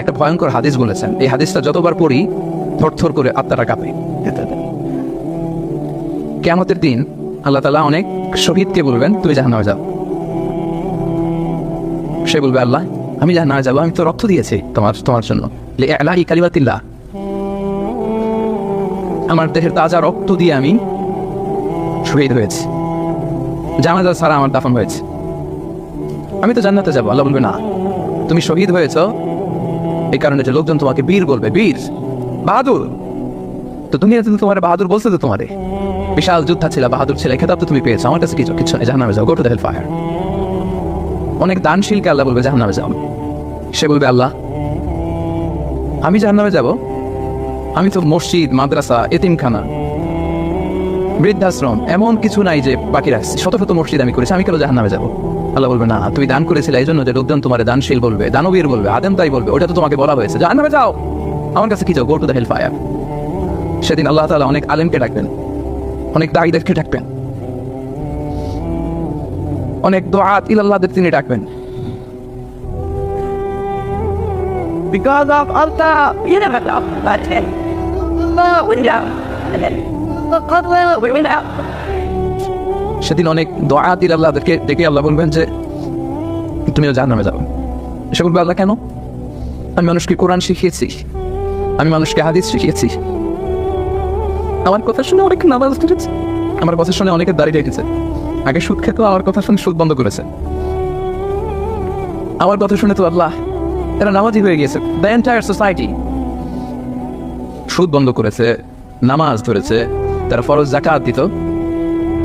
একটা ভয়ঙ্কর হাদিস বলেছেন, এই হাদিসটা যতবার পড়ি থরথর করে আত্মাটা কাঁপে। কিয়ামতের দিন আল্লাহ তাআলা অনেক শহীদকে বলবেন তুই জাহান্নামে যাও। সে বলবে আল্লাহ আমি জাহান্নামে যাবো, আমি তো রক্ত দিয়েছি তোমার জন্য, লিইলাহি কালিমাতিল্লাহ, আমার দেহের তাজা রক্ত দিয়ে আমি শহীদ হয়েছি, জানাজা ছাড়া আমার দাফন হয়েছে, আমি তো জান্নাতে যাবো। আল্লাহ বলবে না, তুমি শহীদ হয়েছ এই কারণে যে লোকজন তোমাকে বীর বলবে, বীর বাহাদুর। তো দুনিয়াতে তো তোমার বাহাদুর বলছে, তো তোমারে বিশাল যোদ্ধা ছিল, বাহাদুর ছিল, খেতাব তো তুমি পেয়েছো, আমার কাছে কিছু নেই, জাহান্নামে যাও, go to the hell fire. অনেক দানশীলকে আল্লাহ বলবে জাহান্নামে যাও। সে বলবে আল্লাহ আমি জাহান্নামে যাব, আমি তো মসজিদ, মাদ্রাসা, এতিমখানা, বৃদ্ধাশ্রম এমন কিছু নাই যে বাকি রাখছি, শত শত মসজিদ আমি করেছি, আমি কেন জাহান্নামে যাবো? আল্লাহ বলবে না, তুই দান করেছিলে এই জন্য যে লোকজন তোমার দানশীল বলবে, দানবীর বলবে, আদেম তাই বলবে, ওটা তো তোমাকে বলা হয়েছে, জাহান্নামে যাও, আমার কাছে কি যাও, go to the hell fire. সেদিন আল্লাহ তাআলা অনেক আলেমকে ডাকবেন, অনেক দাঈদেরকে ডাকবেন, অনেক দুআত ইলাল্লাহদের তিনি ডাকবেন। Because of Allah, you never know. But we know. We will know. সেদিন অনেক দুআত ইলাল্লাহদেরকে ডেকে আল্লাহ বলবেন যে তুমিও জাহান্নামে যাও। সে বলবে আল্লাহ কেন? আমি মানুষকে কোরআন শিখিয়েছি, আমি মানুষকে হাদিস শিখিয়েছি, আমার কথা শুনে অনেক নামাজ পড়েছে, আমার কথা শুনে অনেকের দাড়ি রেখেছে, আগে সুদ খেত, আমার কথা শুনে সুদ বন্ধ করেছে, আমার কথা শুনে তো আল্লাহ এরা নামাজি হয়ে গিয়েছে। দ্য এন্টায়ার সোসাইটি সুদ বন্ধ করেছে, নামাজ ধরেছে, তারা ফরজ যাকাত দিত,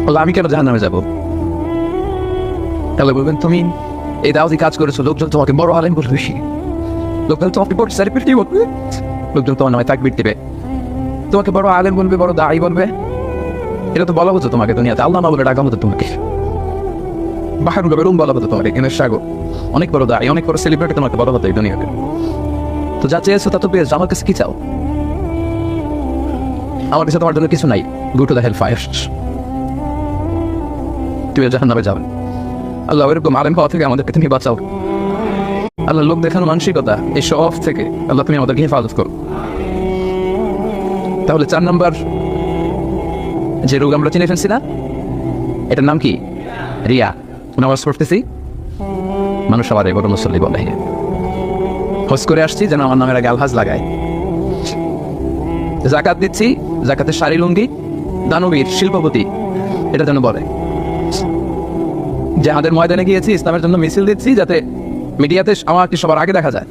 আল্লাহ আমি কেন জাহান্নামে যাব? তাহলে বলবেন তুমি এই দাওয়াতি কাজ করেছো, লোকজন তোমাকে বড় আলেম বলবে, লোকজন তোমাকে বড় সেলিব্রিটি বলবে, লোকজন তোমার নামে তাকবীর দিবে, তোমাকে বড় আলেম বলবে, বড় দাঈ বলবে, এটা তো বলা হতো তোমাকে দুনিয়াতে, আল্লাহ না বলে ডাকা হতো তোমাকে, বাহারুল বেরুম বলা হতো তোমাকে, এখানে সাগর অনেক বড় দায়, অনেক বড় সেলিব্রিটি তোমাকে বলা হতো এই দুনিয়াকে। তো যা চেয়েছো তা তো পেয়েছো, আমার কাছে কি চাও? আমার কাছে তোমার জন্য কিছু নাই, go to the hell fire, তুমি জাহান্নামে যাবে। আল্লাহ এরকম আলেম হওয়া থেকে আমাদেরকে তুমি বাঁচাও। আল্লাহ লোক দেখানো মানসিকতা, এই শো অফ থেকে আল্লাহ তুমি আমাদেরকে হেফাজত করো। তাহলে 4 নম্বর যে রোগ আমরা চিনে ফেলছি না, এটার নাম কি? রিয়া। নামাজ পড়তেছি, মানুষ আমার বড় মুসল্লি বলে, হজ করে আসছি যেন আমার নামের আগে আলহাজ লাগায়, জাকাত দিচ্ছি, জাকাতের শাড়ি লুঙ্গি, দানবীর শিল্পপতি এটা যেন বলে, জিহাদের ময়দানে গিয়েছি, ইসলামের জন্য মিছিল দিচ্ছি, যাতে মিডিয়াতে আমাকে সবার আগে দেখা যায়।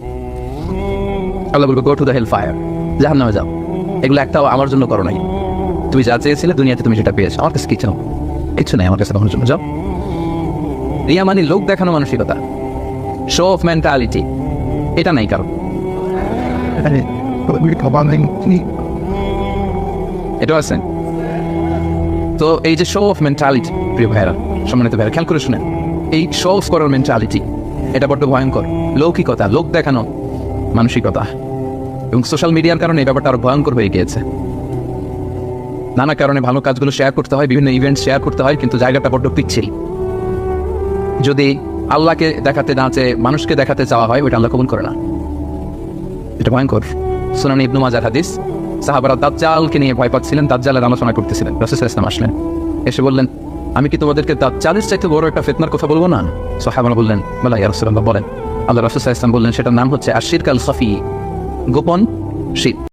আল্লাহ বলবে go to the hell fire, জাহান্নামে যাও। এগুলো একটাও আমার জন্য করো নাই, তুমি যা চেয়েছিলে দুনিয়াতে তুমি সেটা পেয়েছো, আমার কাছে কি চাও? কিছু নাই আমার কাছে তোমার জন্য, যাও। রিয়া মানে লোক দেখানো মানসিকতা, শো অফ মেন্টালিটি, এটা নাই কারণ, এটা আছে। তো এই যে শো অফ মেন্টালিটি, প্রিয় ভাইয়েরা, সম্মানিত ভাইয়েরা, খেয়াল করে শুনেন, এই শো অফ করার মেন্টালিটি এটা বড্ড ভয়ঙ্কর, লৌকিকতা, লোক দেখানো মানসিকতা, এবং সোশ্যাল মিডিয়ার কারণে এই ব্যাপারটা আরো ভয়ঙ্কর হয়ে গিয়েছে। নানা কারণে ভালো কাজগুলো শেয়ার করতে হয়, বিভিন্ন ইভেন্ট শেয়ার করতে হয়, কিন্তু জায়গাটা বড্ড পিচ্ছিল। যদি আল্লাহকে দেখাতে না চেয়ে মানুষকে দেখাতে চাওয়া হয়, ওইটা আল্লাহ কবুল করে না, এটা ভয়ঙ্কর। সুনান ইবনে মাজাহ হাদিস, সাহাবারা দাজ্জালকে নিয়ে ভয় পাচ্ছিলেন, দাজ্জালের আলোচনা করতেছিলেন, রাসূল সাল্লাল্লাহু আলাইহি ওয়াসাল্লাম আসলেন, এসে বললেন আমি কি তোমাদেরকে দাজ্জালের চাইতে বড় একটা ফিতনার কথা বলবো না? সাহাবারা বললেন বলা, ইয়া রাসূলুল্লাহ বলেন। আল্লাহ রাসূল সাল্লাল্লাহু আলাইহি ওয়াসাল্লাম বললেন সেটার নাম হচ্ছে আশিরক আল খাফি, গোপন শিরক।